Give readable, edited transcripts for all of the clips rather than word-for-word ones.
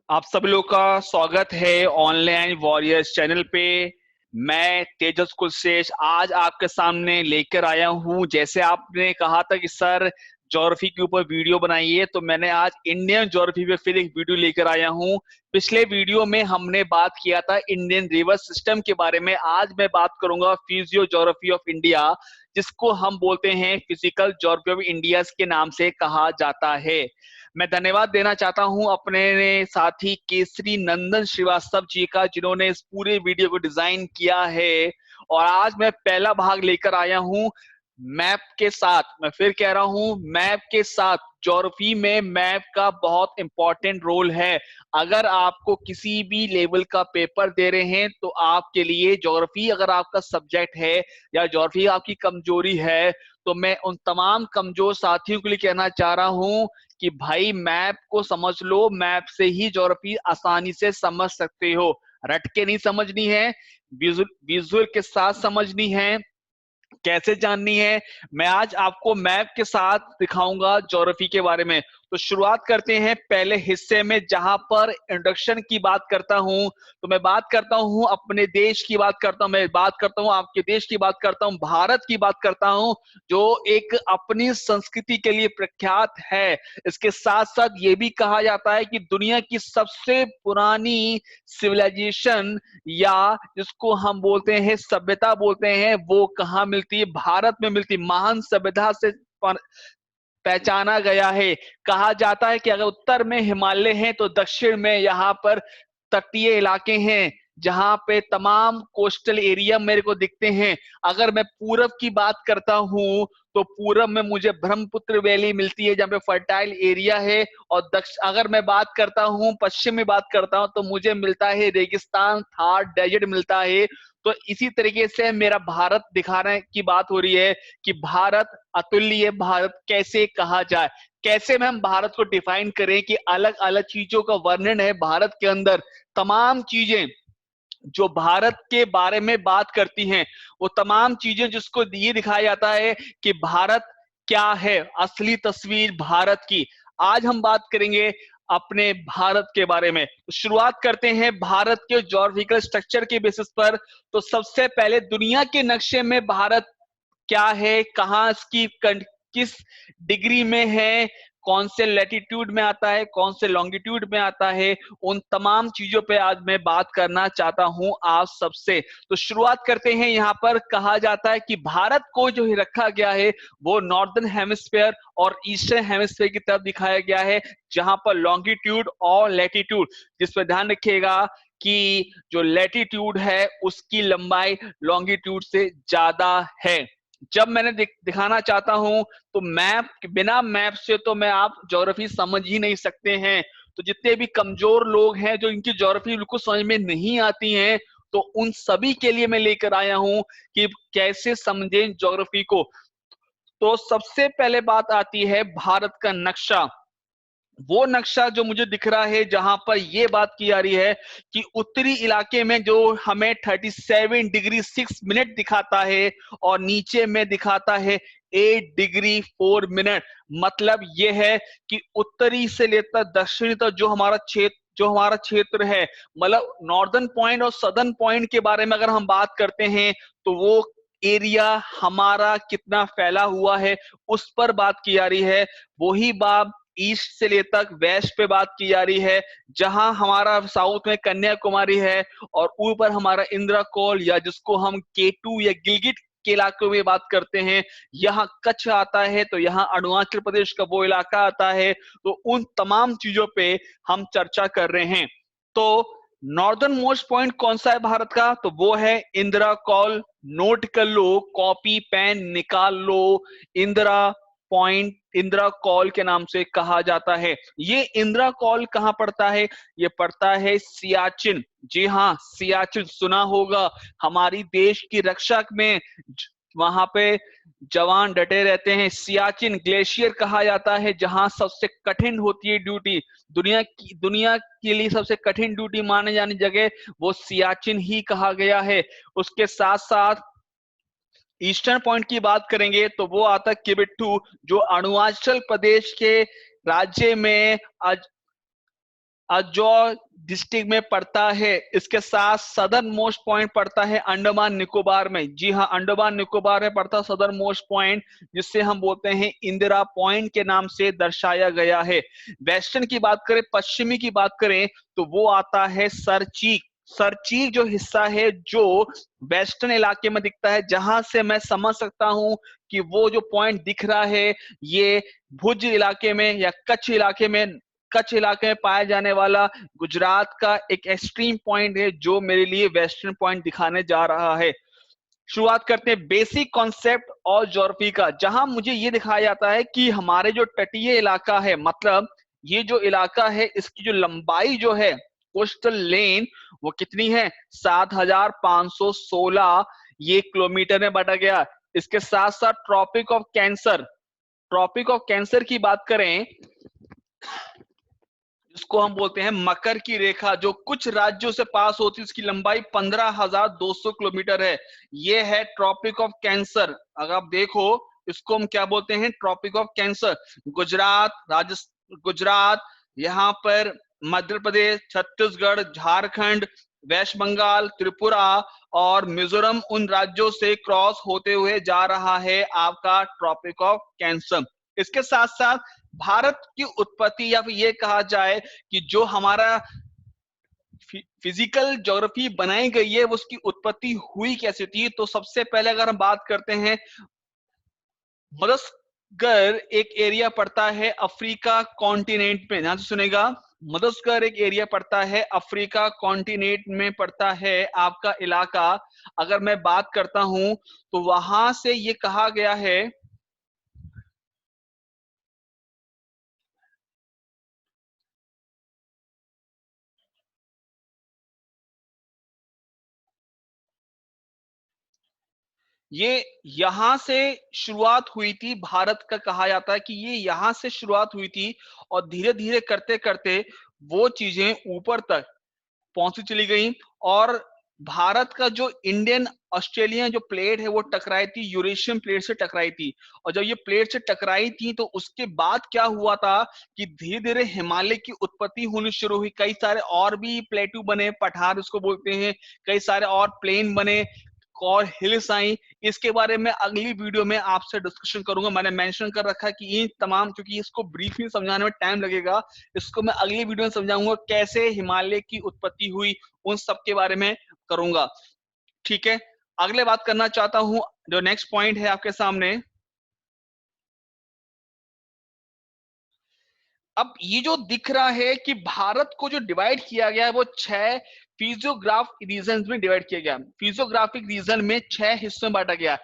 आप सब लोग का स्वागत है ऑनलाइन वॉरियर्स चैनल पे। मैं तेजस कुलशेष आज आपके सामने लेकर आया हूं। जैसे आपने कहा था कि सर ज्योग्राफी के ऊपर वीडियो बनाइए, तो मैंने आज इंडियन ज्योग्राफी पे फिर एक वीडियो लेकर आया हूं। पिछले वीडियो में हमने बात किया था इंडियन रिवर सिस्टम के बारे में। आज मैं बात करूंगा फिजियो ज्योग्राफी ऑफ इंडिया, जिसको हम बोलते हैं फिजिकल ज्योग्राफी ऑफ इंडिया के नाम से कहा जाता है। मैं धन्यवाद देना चाहता हूं अपने साथी केसरी नंदन श्रीवास्तव जी का, जिन्होंने इस पूरे वीडियो को डिजाइन किया है। और आज मैं पहला भाग लेकर आया हूं मैप के साथ। मैं फिर कह रहा हूं मैप के साथ। ज्योग्राफी में मैप का बहुत इंपॉर्टेंट रोल है। अगर आपको किसी भी लेवल का पेपर दे रहे हैं तो आपके लिए ज्योग्राफी अगर आपका सब्जेक्ट है या ज्योग्राफी आपकी कमजोरी है, तो मैं उन तमाम कमजोर साथियों के लिए कहना चाह रहा हूं कि भाई मैप को समझ लो। मैप से ही ज्योग्राफी आसानी से समझ सकते हो। रट के नहीं समझनी है, विजुअल के साथ समझनी है। कैसे जाननी है? मैं आज आपको मैप के साथ दिखाऊंगा ज्योग्राफी के बारे में। तो शुरुआत करते हैं पहले हिस्से में, जहां पर इंट्रोडक्शन की बात करता हूं। तो मैं बात करता हूं अपने देश की बात करता हूं, मैं बात करता हूं आपके देश की बात करता हूं, भारत की बात करता हूं, जो एक अपनी संस्कृति के लिए प्रख्यात है। इसके साथ साथ ये भी कहा जाता है कि दुनिया की सबसे पुरानी सिविलाइजेशन या जिसको हम बोलते हैं सभ्यता बोलते हैं, वो कहाँ मिलती है? भारत में मिलती। महान सभ्यता से पहचाना गया है। कहा जाता है कि अगर उत्तर में हिमालय है तो दक्षिण में यहाँ पर तटीय इलाके हैं, जहां पे तमाम कोस्टल एरिया मेरे को दिखते हैं। अगर मैं पूरब की बात करता हूं तो पूरब में मुझे ब्रह्मपुत्र वैली मिलती है, जहां पे फर्टाइल एरिया है। और अगर मैं बात करता हूं पश्चिम में बात करता हूं तो मुझे मिलता है रेगिस्तान, थार डेजर्ट मिलता है। तो इसी तरीके से मेरा भारत दिखाने की बात हो रही है कि भारत अतुल्य, भारत कैसे कहा जाए, कैसे में हम भारत को डिफाइन करें कि अलग अलग चीजों का वर्णन है भारत के अंदर। तमाम चीजें जो भारत के बारे में बात करती हैं, वो तमाम चीजें जिसको ये दिखाया जाता है कि भारत क्या है, असली तस्वीर भारत की। आज हम बात करेंगे अपने भारत के बारे में। तो शुरुआत करते हैं भारत के ज्योग्राफिकल स्ट्रक्चर के बेसिस पर। तो सबसे पहले दुनिया के नक्शे में भारत क्या है, कहाँ इसकी किस डिग्री में है, कौन से लैटिट्यूड में आता है, कौन से लॉन्गिट्यूड में आता है, उन तमाम चीजों पे आज मैं बात करना चाहता हूं आप सबसे। तो शुरुआत करते हैं। यहाँ पर कहा जाता है कि भारत को जो रखा गया है वो नॉर्दर्न हेमिस्फेयर और ईस्टर्न हेमिस्फेयर की तरफ दिखाया गया है, जहां पर लॉन्गिट्यूड और लैटिट्यूड, जिस पर ध्यान रखिएगा कि जो लैटिट्यूड है उसकी लंबाई लॉन्गिट्यूड से ज्यादा है। जब मैंने दिखाना चाहता हूं तो मैप, बिना मैप से तो मैं आप ज्योग्राफी समझ ही नहीं सकते हैं। तो जितने भी कमजोर लोग हैं जो इनकी ज्योग्राफी बिल्कुल समझ में नहीं आती हैं, तो उन सभी के लिए मैं लेकर आया हूं कि कैसे समझें ज्योग्राफी को। तो सबसे पहले बात आती है भारत का नक्शा। वो नक्शा जो मुझे दिख रहा है, जहां पर ये बात की जा रही है कि उत्तरी इलाके में जो हमें 37 डिग्री 6 मिनट दिखाता है और नीचे में दिखाता है 8 डिग्री 4 मिनट। मतलब ये है कि उत्तरी से लेकर दक्षिणी तक जो हमारा क्षेत्र है, मतलब नॉर्दर्न पॉइंट और सदर्न पॉइंट के बारे में अगर हम बात करते हैं, तो वो एरिया हमारा कितना फैला हुआ है उस पर बात की जा रही है। वही बात ईस्ट से ले तक वेस्ट पे बात की जा रही है, जहां हमारा साउथ में कन्याकुमारी है और ऊपर हमारा इंद्रकोल, या जिसको हम केटू या गिलगिट के इलाकों में बात करते हैं। यहाँ कच्छ आता है, तो यहाँ अरुणाचल प्रदेश का वो इलाका आता है। तो उन तमाम चीजों पे हम चर्चा कर रहे हैं। तो नॉर्दर्न मोस्ट पॉइंट कौन सा है भारत का? तो वो है इंदिरा कॉल। नोट कर लो, कॉपी पेन निकाल लो। इंदिरा पॉइंट, इंदिरा कॉल के नाम से कहा जाता है। ये इंदिरा कॉल कहां पड़ता है? ये पड़ता है सियाचिन। जी हाँ, सियाचिन सुना होगा। हमारी देश की रक्षा में वहां पे जवान डटे रहते हैं। सियाचिन ग्लेशियर कहा जाता है, जहां सबसे कठिन होती है ड्यूटी। दुनिया के लिए सबसे कठिन ड्यूटी माने जाने जगह वो सियाचिन ही कहा गया है। उसके साथ साथ ईस्टर्न पॉइंट की बात करेंगे तो वो आता है किबिट्टू, जो अरुणाचल प्रदेश के राज्य में जो डिस्ट्रिक्ट में पड़ता है, इसके साथ सदर्न मोस्ट पॉइंट पड़ता है अंडमान निकोबार में। जी हाँ, अंडमान निकोबार में पड़ता है सदर्न मोस्ट पॉइंट, जिससे हम बोलते हैं इंदिरा पॉइंट के नाम से दर्शाया गया है। वेस्टर्न की बात करें, पश्चिमी की बात करें, तो वो आता है सरचीक। सरचीक जो हिस्सा है जो वेस्टर्न इलाके में दिखता है, जहां से मैं समझ सकता हूं कि वो जो पॉइंट दिख रहा है ये भुज इलाके में या कच्छ इलाके में पाया जाने वाला गुजरात का एक एक्सट्रीम पॉइंट है, जो मेरे लिए वेस्टर्न पॉइंट दिखाने जा रहा है। शुरुआत करते हैं बेसिक कॉन्सेप्ट और ज्योग्राफी का, जहां मुझे ये दिखाया जाता है कि हमारे जो तटीय इलाका है, मतलब ये जो इलाका है, इसकी जो लंबाई जो है कोस्टल लेन, वो कितनी है? 7,516 ये किलोमीटर में बांटा गया। इसके साथ साथ ट्रॉपिक ऑफ कैंसर की बात करें, इसको हम बोलते हैं मकर की रेखा, जो कुछ राज्यों से पास होती है, उसकी लंबाई 15,200 किलोमीटर है। ये है ट्रॉपिक ऑफ कैंसर। अगर आप देखो, इसको हम क्या बोलते हैं? Tropic of cancer. गुजरात, यहाँ पर मध्य प्रदेश, छत्तीसगढ़, झारखंड, वेस्ट बंगाल, त्रिपुरा और मिजोरम, उन राज्यों से क्रॉस होते हुए जा रहा है आपका ट्रॉपिक ऑफ कैंसर। इसके साथ साथ भारत की उत्पत्ति, या फिर ये कहा जाए कि जो हमारा फिजिकल ज्योग्राफी बनाई गई है, उसकी उत्पत्ति हुई कैसे थी, तो सबसे पहले अगर हम बात करते हैं, मदस्कर एक एरिया पड़ता है अफ्रीका कॉन्टिनेंट में। ध्यान से सुनेगा, मदस्कर एक एरिया पड़ता है अफ्रीका कॉन्टिनेंट में पड़ता है आपका इलाका। अगर मैं बात करता हूं तो वहां से ये कहा गया है, ये यहां से शुरुआत हुई थी भारत का। कहा जाता है कि ये यहां से शुरुआत हुई थी और धीरे धीरे करते करते वो चीजें ऊपर तक पहुंचती चली गई। और भारत का जो इंडियन ऑस्ट्रेलियन जो प्लेट है, वो टकराई थी यूरेशियन प्लेट से टकराई थी। और जब ये प्लेट से टकराई थी, तो उसके बाद क्या हुआ था कि धीरे धीरे हिमालय की उत्पत्ति होनी शुरू हुई। कई सारे और भी प्लेटू बने, पठार उसको बोलते हैं, कई सारे और प्लेन बने और हिल्स आई। इसके बारे में अगली वीडियो में आपसे डिस्कशन करूंगा। मैंने मेंशन कर रखा है कि ये तमाम, क्योंकि इसको ब्रीफली समझाने में टाइम लगेगा, इसको मैं अगली वीडियो में समझाऊंगा कैसे हिमालय की उत्पत्ति हुई, उन सब के बारे में करूंगा। ठीक है, अगले बात करना चाहता हूं, जो नेक्स्ट पॉइंट है आपके सामने। अब ये जो दिख रहा है कि भारत को जो डिवाइड किया गया है, वो 6 फिजियोग्राफ रीजन में डिवाइड किया गया। फिजियोग्राफिक रीजन में 6 हिस्सों में बांटा गया।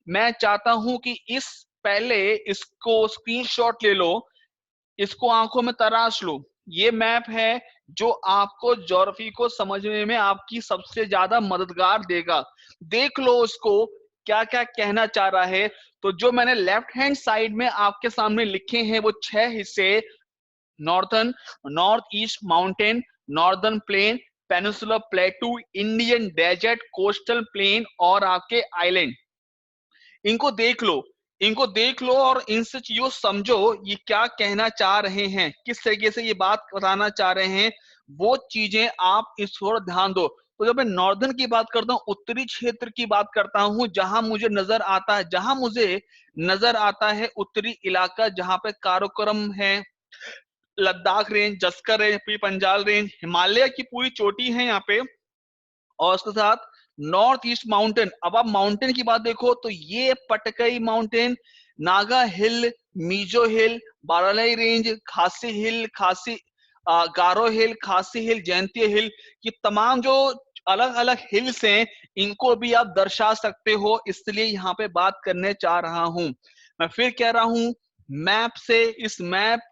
मैं चाहता हूं कि इस पहले इसको स्क्रीनशॉट ले लो, इसको आंखों में तराश लो। ये मैप है जो आपको ज्योग्राफी को समझने में आपकी सबसे ज्यादा मददगार देगा। देख लो उसको, क्या क्या कहना चाह रहा है। तो जो मैंने लेफ्ट हैंड साइड में आपके सामने लिखे हैं, वो 6 हिस्से: northern, north east mountain, northern plain, peninsular plateau, Indian desert, coastal plain और आपके आइलैंड। इनको देख लो, इनको देख लो और इनसे चीजों समझो, ये क्या कहना चाह रहे हैं, किस तरीके से ये बात बताना चाह रहे हैं, वो चीजें आप इस ओर ध्यान दो। तो जब मैं नॉर्दर्न की बात करता हूँ, उत्तरी क्षेत्र की बात करता हूँ, जहां मुझे नजर आता है उत्तरी इलाका, जहां पे काराकोरम है, लद्दाख रेंज, जस्कर रेंज, फिर पंजाल रेंज, हिमालय की पूरी चोटी है यहाँ पे। और उसके साथ नॉर्थ ईस्ट माउंटेन। अब आप माउंटेन की बात देखो तो ये पटकई माउंटेन, नागा हिल, मीजो हिल, बारालाई रेंज, खासी हिल, गारो हिल, खासी हिल, जयंती हिल, ये तमाम जो अलग अलग हिल्स हैं, इनको भी आप दर्शा सकते हो, इसलिए यहाँ पे बात करने चाह रहा हूं। मैं फिर कह रहा हूं, मैप से,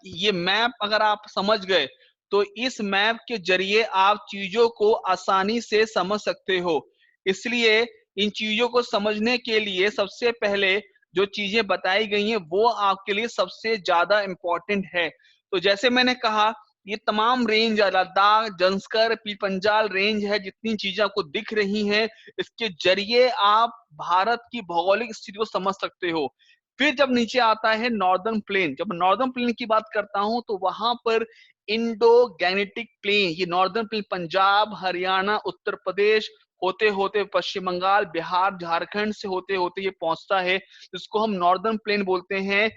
ये मैप अगर आप समझ गए, तो इस मैप के जरिए आप चीजों को आसानी से समझ सकते हो। इसलिए इन चीजों को समझने के लिए सबसे पहले जो चीजें बताई गई हैं, वो आपके लिए सबसे ज्यादा इंपॉर्टेंट है। तो जैसे मैंने कहा, ये तमाम रेंज, लद्दाख, जंस्कर, पीर पंजाल रेंज है, जितनी चीजें आपको दिख रही हैं, इसके जरिए आप भारत की भौगोलिक स्थिति को समझ सकते हो। फिर जब नीचे आता है नॉर्दर्न प्लेन, जब नॉर्दर्न प्लेन की बात करता हूं, तो वहां पर इंडो गैंगेटिक प्लेन, ये नॉर्दर्न प्लेन पंजाब, हरियाणा, उत्तर प्रदेश होते होते पश्चिम बंगाल, बिहार, झारखंड से होते होते ये पहुंचता है, इसको हम नॉर्दर्न प्लेन बोलते हैं।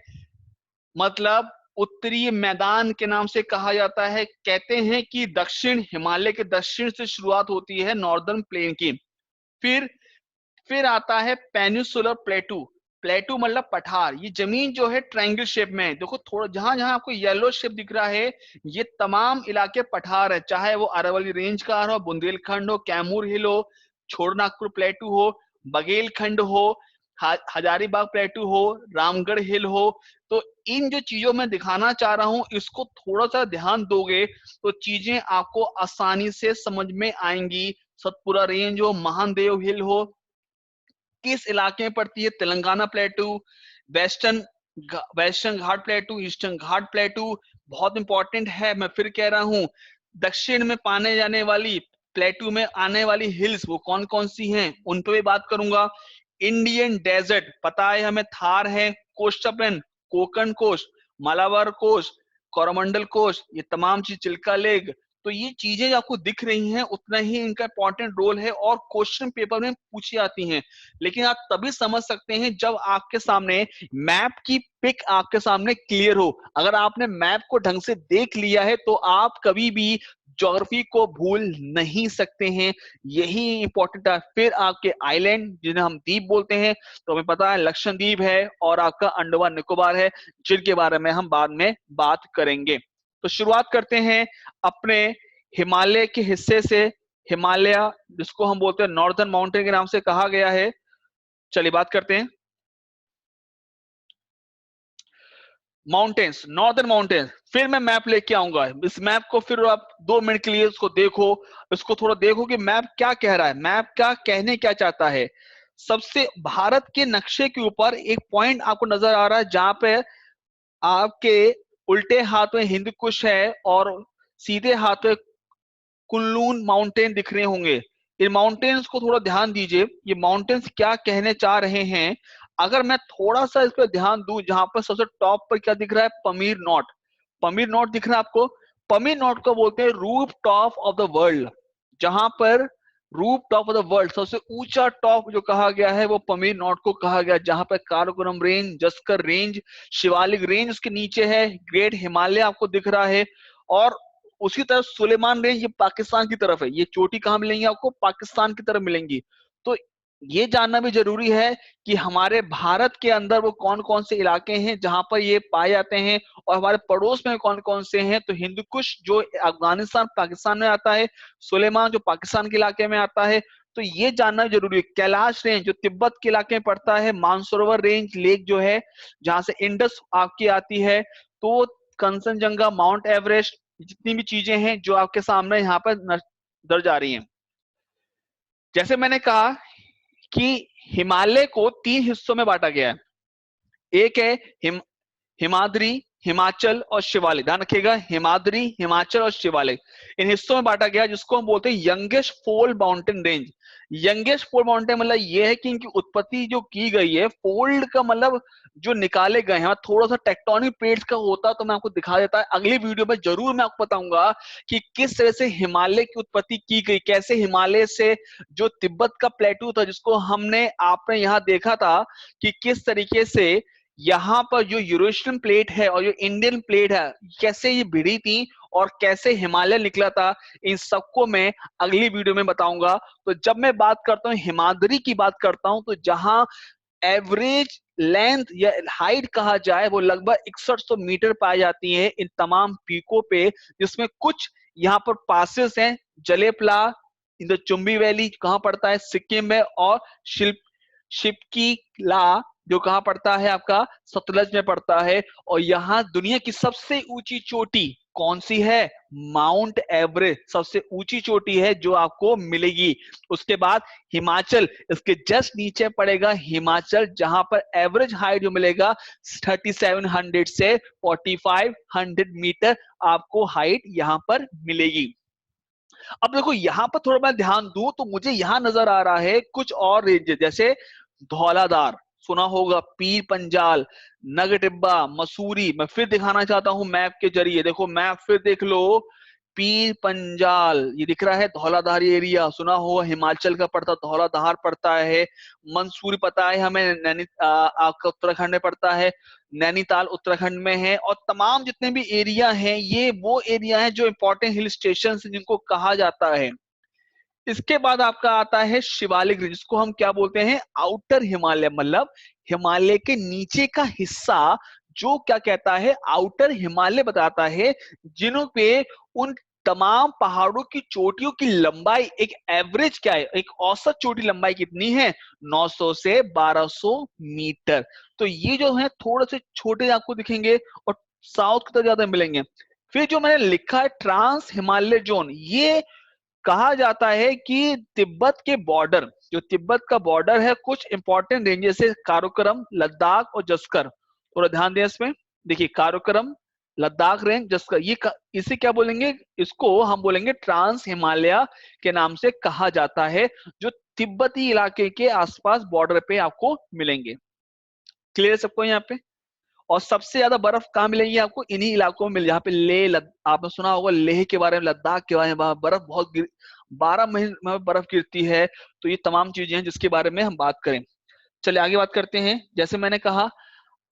मतलब उत्तरी मैदान के नाम से कहा जाता है। कहते हैं कि दक्षिण हिमालय के दक्षिण से शुरुआत होती है नॉर्दर्न प्लेन की। फिर फिर आता है पेनिनसुलर प्लेटू। प्लेटू मतलब पठार। ये जमीन जो है ट्रायंगल शेप में है, देखो थोड़ा जहां जहां आपको येलो शेप दिख रहा है ये तमाम इलाके पठार है, चाहे वो अरावली रेंज का हो, बुंदेलखंड हो, कैमूर हिल हो, छोटानागपुर प्लेटू हो, बघेलखंड हो, हजारीबाग प्लेटू हो, रामगढ़ हिल हो। तो इन जो चीजों में दिखाना चाह रहा हूं इसको थोड़ा सा ध्यान दोगे तो चीजें आपको आसानी से समझ में आएंगी। सतपुरा रेंज हो, महादेव हिल हो, किस इलाके में पड़ती है, तेलंगाना प्लेटू, वेस्टर्न वेस्टर्न घाट प्लेटू, ईस्टर्न घाट प्लेटू। बहुत इंपॉर्टेंट है, मैं फिर कह रहा हूं। दक्षिण में पाने जाने वाली प्लेटू में आने वाली हिल्स वो कौन कौन सी हैं उन पर भी बात करूंगा। इंडियन डेजर्ट पता है हमें, थार है, coast plain, Konkan coast, Malabar coast, Coromandel coast, ये तमाम चीज, चिल्का लेक। तो ये चीजें आपको दिख रही हैं उतना ही इनका इंपॉर्टेंट रोल है और क्वेश्चन पेपर में पूछी जाती हैं। लेकिन आप तभी समझ सकते हैं जब आपके सामने मैप की पिक आपके सामने क्लियर हो। अगर आपने मैप को ढंग से देख लिया है तो आप कभी भी ज्योग्राफी को भूल नहीं सकते हैं। यही इंपॉर्टेंट है। फिर आपके आइलैंड जिन्हें हम द्वीप बोलते हैं, तो हमें पता है लक्षद्वीप है और आपका अंडमान निकोबार है, जिनके बारे में हम बाद में बात करेंगे। तो शुरुआत करते हैं अपने हिमालय के हिस्से से। हिमालय जिसको हम बोलते हैं नॉर्दर्न माउंटेन के नाम से कहा गया है। चलिए बात करते हैं माउंटेन्स, नॉर्दर्न माउंटेन्स। फिर मैं मैप लेके आऊंगा, इस मैप को फिर आप 2 मिनट के लिए उसको देखो, इसको थोड़ा देखो कि मैप क्या कह रहा है, मैप क्या कहने क्या चाहता है। सबसे भारत के नक्शे के ऊपर एक पॉइंट आपको नजर आ रहा है जहां पे आपके उल्टे हाथ में हिंद कुश है और सीधे हाथ में कुनलून माउंटेन दिख रहे होंगे। इन माउंटेन्स को थोड़ा ध्यान दीजिए, ये माउंटेन्स क्या कहने चाह रहे हैं। अगर मैं थोड़ा सा इस पर ध्यान दूं, जहां पर सबसे टॉप पर क्या दिख रहा है, पमीर नॉट। पमीर नॉट दिख रहा है आपको। पमीर नॉट को बोलते हैं roof top of the world. जहां पर roof top of the world, सबसे ऊंचा टॉप जो कहा गया है वो पमीर नॉट को कहा गया, जहां पर Karakoram range, Zanskar range, Shivalik range उसके नीचे है, ग्रेट हिमालय आपको दिख रहा है। और उसी तरह सुलेमान रेंज, ये पाकिस्तान की तरफ है। ये चोटी कहां मिलेंगी आपको, पाकिस्तान की तरफ मिलेंगी। तो ये जानना भी जरूरी है कि हमारे भारत के अंदर वो कौन कौन से इलाके हैं जहां पर ये पाए जाते हैं और हमारे पड़ोस में कौन कौन से हैं। तो हिंदू कुश जो अफगानिस्तान पाकिस्तान में आता है, सुलेमान जो पाकिस्तान के इलाके में आता है। तो ये जानना जरूरी है। कैलाश रेंज जो तिब्बत के इलाके में पड़ता है, मानसरोवर रेंज लेक जो है जहां से इंडस आपकी आती है, तो कंचनजंगा, माउंट एवरेस्ट, जितनी भी चीजें हैं जो आपके सामने यहाँ पर दर्ज आ रही हैं। जैसे मैंने कहा कि हिमालय को 3 हिस्सों में बांटा गया है। एक है हिमाद्री, हिमाचल और शिवालिक। ध्यान रखिएगा, हिमाद्री, हिमाचल और शिवालिक इन हिस्सों में बांटा गया, जिसको हम बोलते हैं youngest fold mountain range. Youngest fold mountain मतलब ये है कि इनकी उत्पत्ति जो की गई है, फोल्ड का मतलब जो निकाले गए हैं। थोड़ा सा टेक्टोनिक प्लेट्स का होता तो मैं आपको दिखा देता है, अगली वीडियो में जरूर मैं आपको बताऊंगा कि किस तरह से हिमालय की उत्पत्ति की गई, कैसे हिमालय से जो तिब्बत का प्लेटू था जिसको हमने आपने यहाँ देखा था कि किस तरीके से यहाँ पर जो यूरेशियन प्लेट है और जो इंडियन प्लेट है कैसे ये भिड़ी थी और कैसे हिमालय निकला था, इन सबको मैं अगली वीडियो में बताऊंगा। तो जब मैं बात करता हूँ हिमाद्री की बात करता हूं, तो जहां एवरेज लेंथ या हाइट कहा जाए वो लगभग 6100 मीटर पाई जाती है इन तमाम पीकों पे, जिसमें कुछ यहाँ पर पासेस हैं। Jelep La in the Chumbi valley कहाँ पड़ता है, सिक्किम में। और शिप्की ला जो कहाँ पड़ता है आपका, सतलज में पड़ता है। और यहाँ दुनिया की सबसे ऊंची चोटी कौन सी है, माउंट एवरेस्ट सबसे ऊंची चोटी है जो आपको मिलेगी। उसके बाद हिमाचल, इसके जस्ट नीचे पड़ेगा हिमाचल, जहां पर एवरेज हाइट जो मिलेगा 3700 से 4500 मीटर आपको हाइट यहां पर मिलेगी। अब देखो यहां पर थोड़ा मैं ध्यान दूं तो मुझे यहां नजर आ रहा है कुछ और रेंज, जैसे धौलाधार। सुना होगा, पीर पंजाल, नग टिब्बा, मसूरी। मैं फिर दिखाना चाहता हूं मैप के जरिए, देखो मैप फिर देख लो। पीर पंजाल ये दिख रहा है, धौलाधार एरिया सुना होगा, हिमाचल का पड़ता, धौलाधार पड़ता है। मंसूरी पता है हमें, आपका उत्तराखंड में पड़ता है, नैनीताल उत्तराखंड में है। और तमाम जितने भी एरिया हैं, ये वो एरिया है जो इंपॉर्टेंट हिल स्टेशन जिनको कहा जाता है। इसके बाद आपका आता है शिवालिक रेंज, जिसको हम क्या बोलते हैं, आउटर हिमालय, मतलब हिमालय के नीचे का हिस्सा, जो क्या कहता है, आउटर हिमालय बताता है, जिन्हों पे उन तमाम पहाड़ों की चोटियों की लंबाई, एक एवरेज क्या है, एक औसत चोटी लंबाई कितनी है, 900 से 1200 मीटर। तो ये जो है थोड़े से छोटे आपको दिखेंगे और साउथ की तरफ ज्यादा मिलेंगे। फिर जो मैंने लिखा है ट्रांस हिमालय जोन, ये कहा जाता है कि तिब्बत के बॉर्डर, जो तिब्बत का बॉर्डर है, कुछ इंपॉर्टेंट रेंजेस है, काराकोरम, लद्दाख और जस्कर। थोड़ा ध्यान दें इसमें, देखिए काराकोरम, लद्दाख रेंज, जस्कर, इसे क्या बोलेंगे, इसको हम बोलेंगे ट्रांस हिमालय के नाम से कहा जाता है, जो तिब्बती इलाके के आसपास बॉर्डर पे आपको मिलेंगे। क्लियर सबको यहाँ पे? और सबसे ज्यादा बर्फ कहाँ मिलेगी आपको, इन्हीं इलाकों में मिल, जहाँ पे आपने सुना होगा लेह के बारे में, लद्दाख के बारे में, वहां बर्फ बहुत 12 महीने में बर्फ गिरती है। तो ये तमाम चीजें हैं जिसके बारे में हम बात करें। चलिए आगे बात करते हैं। जैसे मैंने कहा,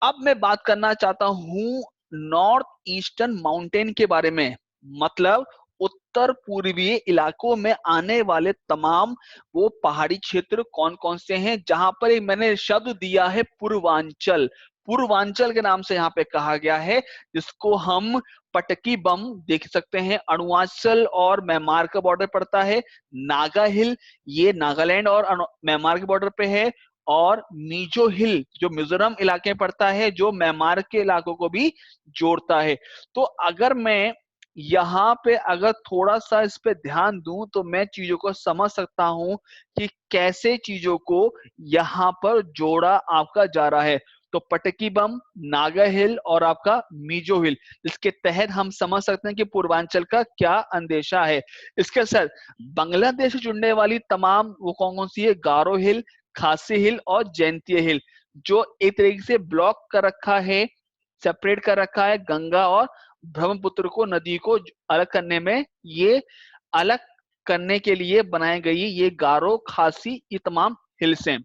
अब मैं बात करना चाहता हूँ नॉर्थ ईस्टर्न माउंटेन के बारे में, मतलब उत्तर पूर्वीय इलाकों में आने वाले तमाम वो पहाड़ी क्षेत्र कौन कौन से हैं, जहां पर एक मैंने शब्द दिया है पूर्वांचल, पूर्वांचल के नाम से यहाँ पे कहा गया है, जिसको हम पटकी बम देख सकते हैं। अरुणाचल और म्यांमार का बॉर्डर पड़ता है। नागा हिल, ये नागालैंड और म्यांमार के बॉर्डर पे है। और मीजो हिल जो मिजोरम इलाके में पड़ता है, जो म्यांमार के इलाकों को भी जोड़ता है। तो अगर मैं यहाँ पे अगर थोड़ा सा इस पे ध्यान दूं, तो मैं चीजों को समझ सकता हूं कि कैसे चीजों को यहाँ पर जोड़ा आपका जा रहा है। तो पटकी बम, नागा हिल और आपका मीजो हिल, इसके तहत हम समझ सकते हैं कि पूर्वांचल का क्या अंदेशा है। इसके साथ बांग्लादेश से जुड़ने वाली तमाम वो कौन कौन सी है, गारो हिल, खासी हिल और जयंतीय हिल, जो एक तरीके से ब्लॉक कर रखा है, सेपरेट कर रखा है गंगा और ब्रह्मपुत्र को, नदी को अलग करने में, ये अलग करने के लिए बनाई गई ये गारो, खासी, ये तमाम हिल्स हैं।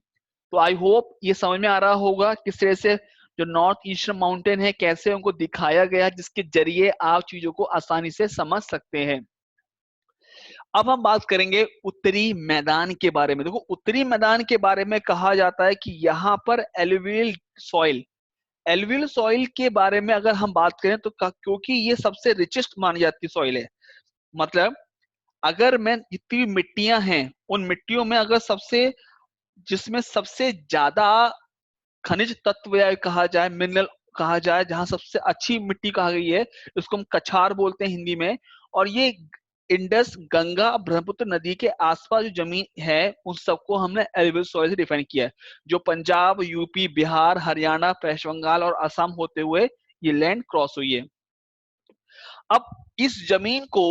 तो आई होप ये समझ में आ रहा होगा किस तरह से जो नॉर्थ ईस्टर्न माउंटेन है, कैसे उनको दिखाया गया, जिसके जरिए आप चीजों को आसानी से समझ सकते हैं। अब हम बात करेंगे उत्तरी मैदान के बारे में। देखो उत्तरी मैदान के बारे में कहा जाता है कि यहाँ पर एलुवियल सॉइल, एलुवियल सॉइल के बारे में अगर हम बात करें तो क्योंकि ये सबसे रिचेस्ट मानी जाती सॉइल है, मतलब अगर मैं जितनी भी मिट्टियां हैं, उन मिट्टियों में अगर सबसे, जिसमें सबसे ज्यादा खनिज तत्व या कहा जाए, मिनरल कहा जाए, जहां सबसे अच्छी मिट्टी कहा गई है, इसको हम कछार बोलते हैं हिंदी में। और ये इंडस, गंगा, ब्रह्मपुत्र नदी के आसपास जो जमीन है, उन सबको हमने एल्युवियल सॉइल से डिफाइन किया है, जो पंजाब, यूपी, बिहार, हरियाणा, पश्चिम बंगाल और असम होते हुए ये लैंड क्रॉस हुई है। अब इस जमीन को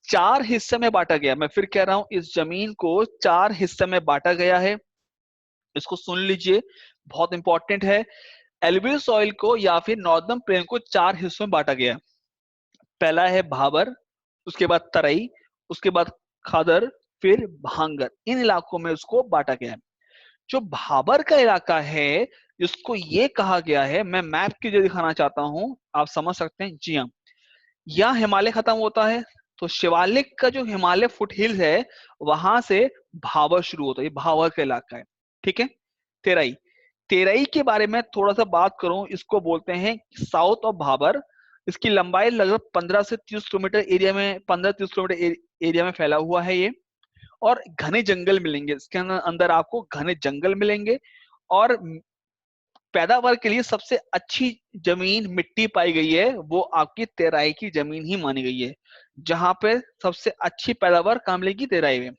4 हिस्से में बांटा गया, मैं फिर कह रहा हूं, इस जमीन को 4 हिस्से में बांटा गया है। इसको सुन लीजिए, बहुत इंपॉर्टेंट है। एल्युवियल सॉइल को या फिर नॉर्दर्न प्लेन को 4 हिस्सों में बांटा गया। पहला है भाबर, उसके बाद तराई, उसके बाद खादर, फिर भांगर, इन इलाकों में उसको बांटा गया है। जो भाबर का इलाका है, जिसको ये कहा गया है, मैं मैप की जो दिखाना चाहता हूं, आप समझ सकते हैं, जी हाँ, यहाँ हिमालय खत्म होता है, तो शिवालिक का जो हिमालय फुट हिल्स है, वहां से भाबर शुरू होता है, ये भाबर का इलाका है। ठीक है। तेराई, तेराई के बारे में थोड़ा सा बात करूं, इसको बोलते हैं साउथ ऑफ भाबर। इसकी लंबाई लगभग 15 से 30 किलोमीटर एरिया में, 15-30 किलोमीटर एरिया में फैला हुआ है ये। और घने जंगल मिलेंगे इसके अंदर आपको, घने जंगल मिलेंगे। और पैदावार के लिए सबसे अच्छी जमीन मिट्टी पाई गई है, वो आपकी तेराई की जमीन ही मानी गई है, जहां पे सबसे अच्छी पैदावार कहाँ मिलेगी, तेराई में।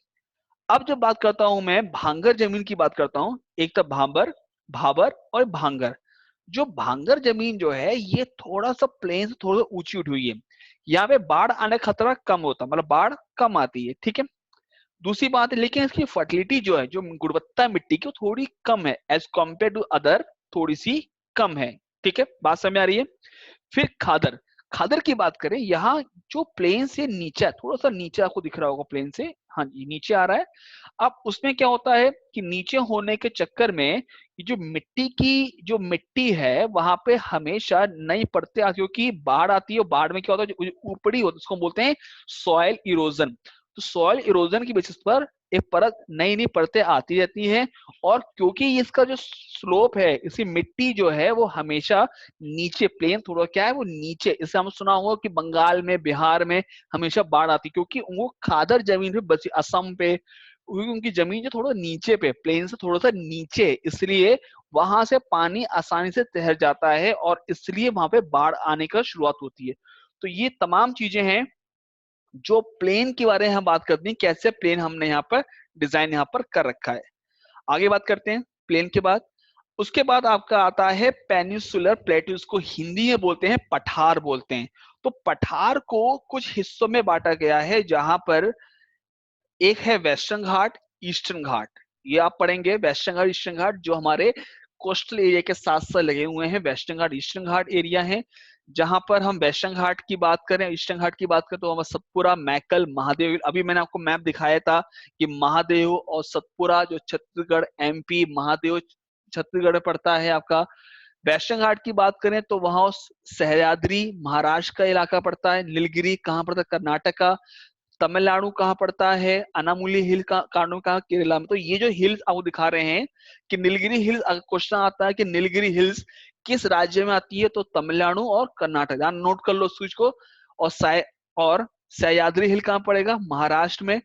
अब जब बात करता हूं मैं भांगर जमीन की बात करता हूं, एक तो भाबर, भाबर और भांगर। जो भांगर जमीन जो है, ये थोड़ा सा प्लेन से थोड़ा ऊंची उठी हुई है, यहाँ पे बाढ़ आने का खतरा कम होता है, मतलब बाढ़ कम आती है। ठीक है। दूसरी बात है, लेकिन इसकी फर्टिलिटी जो है, जो गुणवत्ता मिट्टी की, वो थोड़ी कम है एज कम्पेयर टू अदर, थोड़ी सी कम है। ठीक है, बात समझ आ रही है। फिर खादर, खादर की बात करें, यहाँ जो प्लेन से नीचे, थोड़ा सा नीचे आपको दिख रहा होगा प्लेन से, हाँ जी नीचे आ रहा है। अब उसमें क्या होता है कि नीचे होने के चक्कर में ये जो मिट्टी की जो मिट्टी है वहां पे हमेशा नई परतें आती, क्योंकि बाढ़ आती है, और बाढ़ में क्या होता है, जो ऊपरी होता है उसको बोलते हैं सॉइल इरोजन। तो सॉइल इरोजन की बेसिस पर एक परत, नई नई परतें आती रहती हैं, और क्योंकि इसका जो स्लोप है, इसकी मिट्टी जो है वो हमेशा नीचे, प्लेन थोड़ा क्या है वो नीचे, इससे हम सुना होगा कि बंगाल में, बिहार में हमेशा बाढ़ आती, क्योंकि वो खादर जमीन पे बची, असम पे, उनकी जमीन जो थोड़ा नीचे पे, प्लेन से थोड़ा सा नीचे, इसलिए वहां से पानी आसानी से तैर जाता है, और इसलिए वहां पे बाढ़ आने का शुरुआत होती है। तो ये तमाम चीजें हैं जो प्लेन के बारे में हम बात करते हैं, कैसे प्लेन हमने यहाँ पर डिजाइन यहाँ पर कर रखा है। आगे बात करते हैं प्लेन के बाद। उसके बाद आपका आता है पेनिसुलर प्लेटू, इसको हिंदी में बोलते हैं पठार बोलते हैं। तो पठार को कुछ हिस्सों में बांटा गया है, जहां पर एक है वेस्टर्न घाट, ईस्टर्न घाट। ये आप पढ़ेंगे, वेस्टर्न घाट ईस्टर्न घाट, जो हमारे कोस्टल एरिया के साथ साथ लगे हुए हैं, वेस्टर्न घाट ईस्टर्न घाट एरिया है। जहां पर हम वेस्टर्न घाट की बात करें, ईस्टर्न घाट की बात करें, तो हम सतपुरा, मैकल, महादेव, अभी मैंने आपको मैप दिखाया था कि महादेव और सतपुरा जो छत्तीसगढ़, एमपी, महादेव छत्तीसगढ़ में पड़ता है आपका। वेस्टर्न घाट की बात करें तो वहां सह्याद्री महाराष्ट्र का इलाका पड़ता है, नीलगिरी कहाँ पड़ता है, कर्नाटक का, तमिलनाडु कहाँ पड़ता है, अनामुली हिल का कांडो कहाँ, केरला में। तो ये जो हिल्स आपको दिखा रहे हैं कि नीलगिरी हिल्स, अगर क्वेश्चन आता है कि नीलगिरी हिल्स किस राज्य में आती है, तो तमिलनाडु और कर्नाटक, यहाँ नोट कर लो सूच को। और और सह्याद्री हिल कहाँ पड़ेगा, महाराष्ट्र में।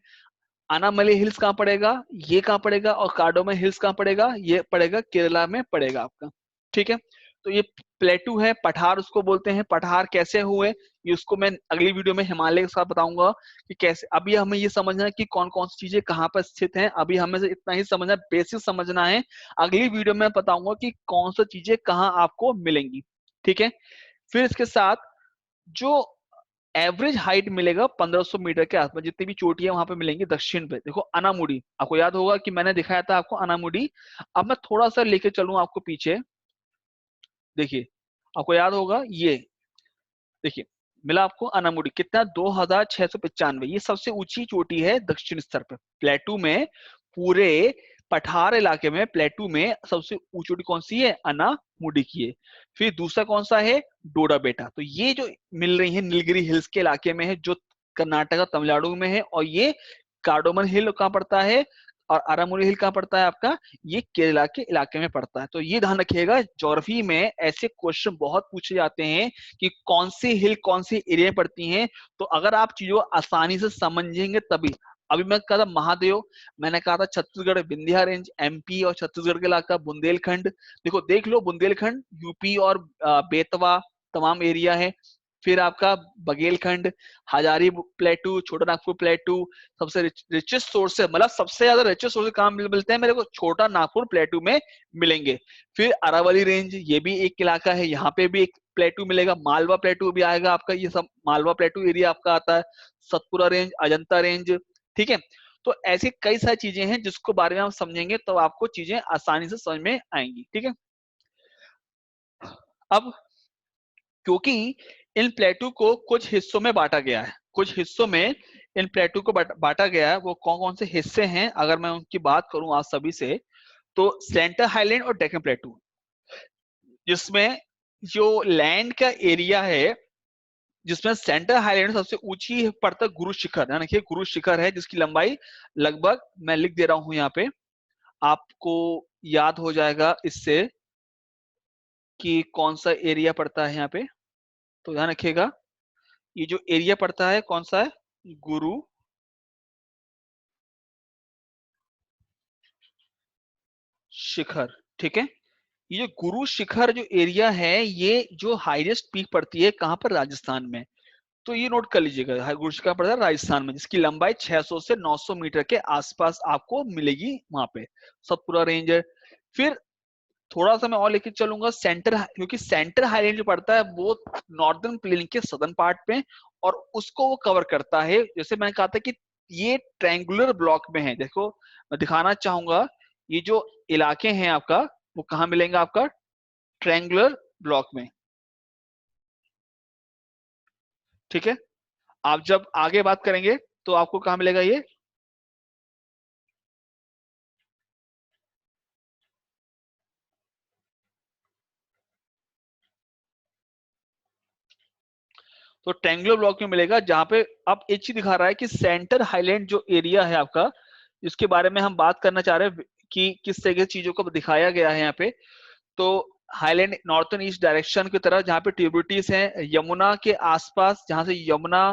अनामली हिल्स कहाँ पड़ेगा, ये कहाँ पड़ेगा, और कार्डोमन हिल्स कहाँ पड़ेगा, ये पड़ेगा केरला में पड़ेगा आपका। ठीक है, तो ये प्लेटू है, पठार उसको बोलते हैं। पठार कैसे हुए, ये उसको मैं अगली वीडियो में हिमालय के साथ बताऊंगा कि कैसे। अभी हमें ये समझना है कि कौन कौन सी चीजें कहाँ पर स्थित हैं, अभी हमें से इतना ही समझना, बेसिक समझना है। अगली वीडियो में बताऊंगा कि कौन सी चीजें कहाँ आपको मिलेंगी। ठीक है, फिर इसके साथ जो एवरेज हाइट मिलेगा 1500 मीटर के आसपास, जितनी भी चोटियां वहां पे मिलेंगी दक्षिण पे। देखो अनामुडी, आपको याद होगा कि मैंने दिखाया था आपको अनामुडी। अब मैं थोड़ा सा लेके चलूं आपको पीछे, देखिए आपको याद होगा ये, देखिए मिला आपको अनामुडी कितना, 2695। ये सबसे ऊंची चोटी है दक्षिण स्तर पे प्लेटू में, पूरे पठार इलाके में। प्लेटू में सबसे ऊंची चोटी कौन सी है, अनामुडी की है। फिर दूसरा कौन सा है, डोडा बेटा। तो ये जो मिल रही है नीलगिरी हिल्स के इलाके में है, जो कर्नाटक तमिलनाडु में है। और ये कार्डोमन हिल कहाँ पड़ता है, और अरामुरी हिल कहाँ पड़ता है आपका, ये केरला के इलाके में पड़ता है। तो ये ध्यान रखिएगा, ज्योग्राफी में ऐसे क्वेश्चन बहुत पूछे जाते हैं कि कौन सी हिल कौन सी एरिया में पड़ती हैं। तो अगर आप चीजों आसानी से समझेंगे तभी। अभी मैं कहा था महादेव, मैंने कहा था छत्तीसगढ़ विंध्या रेंज, एमपी और छत्तीसगढ़ के इलाका बुंदेलखंड। देखो देख लो, बुंदेलखंड यूपी और बेतवा तमाम एरिया है। फिर आपका बघेलखंड, हजारी प्लेटू, छोटा नागपुर प्लेटू, सबसे रिचेस्ट सोर्स है, मतलब सबसे ज्यादा रिचेस्ट सोर्स कहाँ मिलते हैं मेरे को, छोटा नागपुर प्लेटू में मिलेंगे। फिर अरावली रेंज, ये भी एक इलाका है, यहाँ पे भी एक प्लेटू मिलेगा। मालवा प्लेटू भी आएगा आपका, ये सब मालवा प्लेटू एरिया आपका आता है। Satpura range, Ajanta range. ठीक है, तो ऐसी कई सारी चीजें हैं जिसको बारे में हम समझेंगे तो आपको चीजें आसानी से समझ में आएंगी। ठीक है, अब क्योंकि इन प्लेटू को कुछ हिस्सों में बांटा गया है, कुछ हिस्सों में इन प्लेटू को बांटा गया है, वो कौन कौन से हिस्से हैं अगर मैं उनकी बात करूं आज सभी से, तो सेंटर हाईलैंड और डेक्कन प्लेटू, जिसमें जो लैंड का एरिया है, जिसमें सेंटर हाईलैंड सबसे ऊंची पड़ता है गुरु शिखर, यानी कि गुरु शिखर है, जिसकी लंबाई लगभग, मैं लिख दे रहा हूं यहाँ पे, आपको याद हो जाएगा इससे कि कौन सा एरिया पड़ता है यहाँ पे। तो ध्यान रखिएगा, ये जो एरिया पड़ता है कौन सा है, गुरु शिखर। ठीक है, ये जो गुरु शिखर जो एरिया है, ये जो हाईएस्ट पीक पड़ती है कहां पर, राजस्थान में। तो ये नोट कर लीजिएगा, गुरु शिखर पड़ता है राजस्थान में, जिसकी लंबाई 600 से 900 मीटर के आसपास आपको मिलेगी वहां पे, सतपुरा रेंज है। फिर थोड़ा सा मैं और लेके चलूंगा सेंटर, क्योंकि सेंटर हाईलैंड जो पड़ता है वो नॉर्दर्न प्लेन के सदर्न पार्ट पे, और उसको वो कवर करता है। जैसे मैंने कहा था कि ये ट्रायंगुलर ब्लॉक में है। देखो मैं दिखाना चाहूंगा, ये जो इलाके हैं आपका वो कहाँ मिलेंगे, आपका ट्रायंगुलर ब्लॉक में। ठीक है, आप जब आगे बात करेंगे तो आपको कहाँ मिलेगा ये, तो ट्रायंगुलर ब्लॉक में मिलेगा, जहां पे अब एक चीज दिखा रहा है कि सेंटर हाईलैंड जो एरिया है आपका, इसके बारे में हम बात करना चाह रहे हैं कि किस तरह की चीजों को दिखाया गया है यहाँ पे। तो हाईलैंड नॉर्थन ईस्ट डायरेक्शन की तरफ, जहाँ पे ट्यूबिलिटीज हैं यमुना के आसपास, जहां से यमुना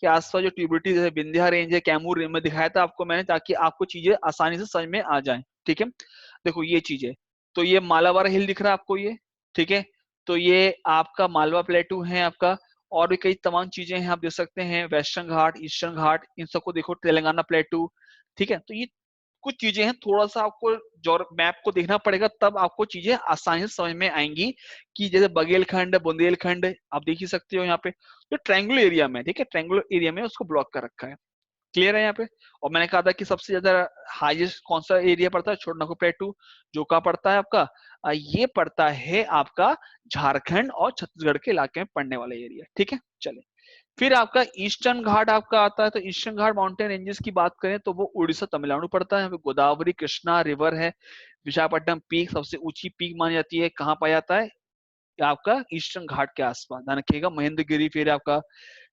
के आसपास जो ट्यूबिलिटीज है, विंध्या रेंज है, कैमूर रेंज में दिखाया था आपको मैंने, ताकि आपको चीजें आसानी से समझ में आ जाए। ठीक है, देखो ये चीजें, तो ये मालाबार हिल दिख रहा है आपको ये। ठीक है, तो ये आपका मालवा प्लेटू है आपका, और भी कई तमाम चीजें हैं आप देख सकते हैं, वेस्टर्न घाट, ईस्टर्न घाट, इन सबको देखो, तेलंगाना प्लेटू। ठीक है, तो ये कुछ चीजें हैं, थोड़ा सा आपको जो मैप को देखना पड़ेगा, तब आपको चीजें आसानी से समझ में आएंगी, कि जैसे बघेलखंड, बुंदेलखंड आप देख ही सकते हो यहाँ पे, जो ट्रायंगुलर एरिया में, ठीक है, ट्रायंगुलर एरिया में उसको ब्लॉक कर रखा है। क्लियर है यहाँ पे। और मैंने कहा था कि सबसे ज्यादा हाईएस्ट कौन सा एरिया पड़ता है, छोटा नागपुर प्लेटू, जो कहाँ पड़ता है आपका, ये पड़ता है आपका झारखंड और छत्तीसगढ़ के इलाके में पड़ने वाला एरिया। ठीक है, चले फिर आपका ईस्टर्न घाट आपका आता है। तो ईस्टर्न घाट माउंटेन रेंजेस की बात करें तो वो उड़ीसा तमिलनाडु पड़ता है। यहाँ पे गोदावरी कृष्णा रिवर है, विशाखापट्टनम पीक सबसे ऊंची पीक मानी जाती है, कहाँ पाया जाता है, आपका ईस्टर्न घाट के आसपास, ध्यान रखिएगा, महेंद्रगिरी।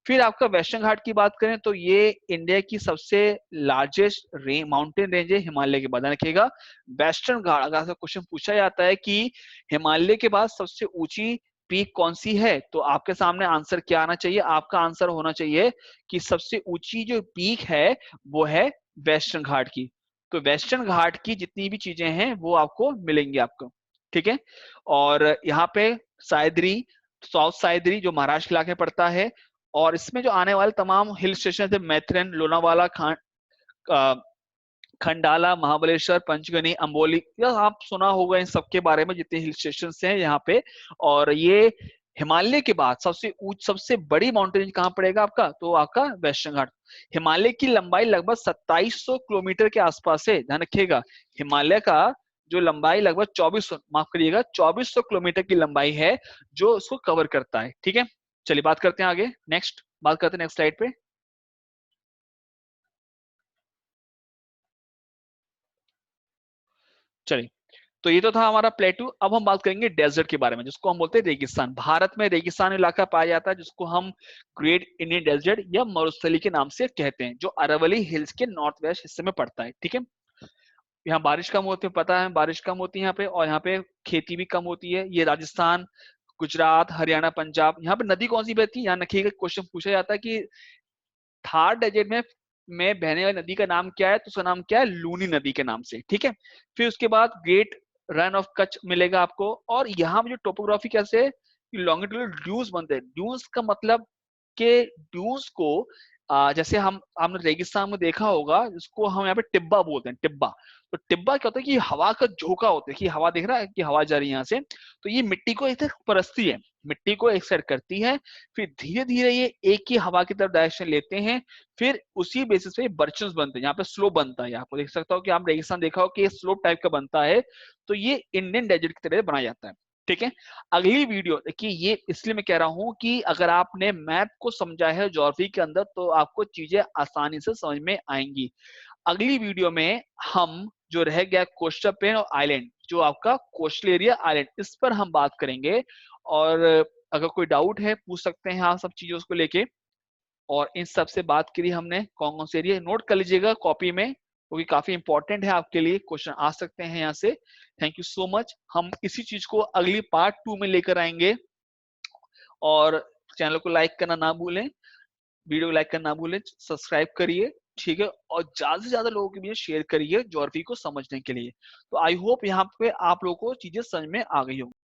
फिर आपका वेस्टर्न घाट की बात करें तो ये इंडिया की सबसे लार्जेस्ट माउंटेन रेंज है हिमालय के बाद, ध्यान रखिएगा। वेस्टर्न घाट, अगर आपसे क्वेश्चन पूछा जाता है कि हिमालय के बाद सबसे ऊंची पीक कौन सी है, तो आपके सामने आंसर क्या आना चाहिए, आपका आंसर होना चाहिए कि सबसे ऊंची जो पीक है वो है वेस्टर्न घाट की। तो वेस्टर्न घाट की जितनी भी चीजें हैं वो आपको मिलेंगी आपको। ठीक है, और यहाँ पे सायद्री, साउथ सायद्री जो महाराष्ट्र के इलाके में पड़ता है, और इसमें जो आने वाले तमाम हिल स्टेशन थे, मैथरन, लोनावाला, खंडाला, महाबलेश्वर, पंचगनी, अंबोली, यह आप सुना होगा इन सबके बारे में, जितने हिल स्टेशन हैं यहाँ पे। और ये हिमालय के बाद सबसे सबसे बड़ी माउंटेन रेंज कहाँ पड़ेगा आपका, तो आपका वेस्टर्न घाट। हिमालय की लंबाई लगभग 2700 किलोमीटर के आसपास है, ध्यान रखिएगा। हिमालय का जो लंबाई लगभग 2400, माफ करिएगा, 2400 किलोमीटर की लंबाई है, जो उसको कवर करता है। ठीक है, चलिए बात करते हैं आगे, नेक्स्ट बात करते हैं नेक्स्ट स्लाइड पे। चलिए, तो ये तो था हमारा प्लेटू। अब हम बात करेंगे डेजर्ट के बारे में, जिसको हम बोलते हैं रेगिस्तान। भारत में रेगिस्तान इलाका पाया जाता है, जिसको हम ग्रेट इंडियन डेजर्ट या मरुस्थली के नाम से कहते हैं, जो अरावली हिल्स के नॉर्थ वेस्ट हिस्से में पड़ता है। ठीक है, यहाँ बारिश कम होती है, पता है बारिश कम होती है यहाँ पे, और यहाँ पे खेती भी कम होती है। ये राजस्थान, गुजरात, हरियाणा, पंजाब, यहाँ पे नदी कौन सी बहती है, यहाँ रखिएगा, क्वेश्चन पूछा जाता है कि थार डेजर्ट में बहने वाली नदी का नाम क्या है, तो उसका नाम क्या है, लूनी नदी के नाम से। ठीक है, फिर उसके बाद ग्रेट रन ऑफ कच्छ मिलेगा आपको। और यहाँ पे जो टोपोग्राफी कैसे है, लॉन्गिट्यूडल ड्यूज बनते हैं। ड्यूज का मतलब के ड्यूज को जैसे हमने रेगिस्तान में देखा होगा, जिसको हम यहाँ पे टिब्बा बोलते हैं, टिब्बा। तो टिब्बा क्या होता है कि हवा का झोंका होता है, कि हवा देख रहा है कि हवा जा रही है यहाँ से, तो ये मिट्टी को एक परसती है, मिट्टी को एक साइड करती है, फिर धीरे धीरे ये एक ही हवा की तरफ डायरेक्शन लेते हैं, फिर उसी बेसिस पे बर्चन्स बनते हैं, यहाँ पे स्लोप बनता है। आपको देख सकता हो कि आप रेगिस्तान देखा हो कि ये स्लोप टाइप का बनता है, तो ये इंडियन डेजर्ट की तरह बनाया जाता है। ठीक है, अगली वीडियो देखिए, ये इसलिए मैं कह रहा हूं कि अगर आपने मैप को समझा है ज्योग्राफी के अंदर, तो आपको चीजें आसानी से समझ में आएंगी। अगली वीडियो में हम जो रह गया कोस्टल प्लेन और आइलैंड, जो आपका कोस्टल एरिया आइलैंड, इस पर हम बात करेंगे। और अगर कोई डाउट है पूछ सकते हैं आप सब चीजों को लेके। और इन सब से बात करी हमने, कौन कौन से एरिया, नोट कर लीजिएगा कॉपी में, क्योंकि काफी इंपॉर्टेंट है आपके लिए, क्वेश्चन आ सकते हैं यहाँ से। थैंक यू सो मच, हम इसी चीज को अगली पार्ट 2 में लेकर आएंगे। और चैनल को लाइक करना ना भूलें, वीडियो को लाइक करना ना भूलें, सब्सक्राइब करिए। ठीक है, और ज्यादा से ज्यादा लोगों के बीच शेयर करिए ज्योग्राफी को समझने के लिए। तो आई होप यहाँ पे आप लोगों को चीजें समझ में आ गई होंगी।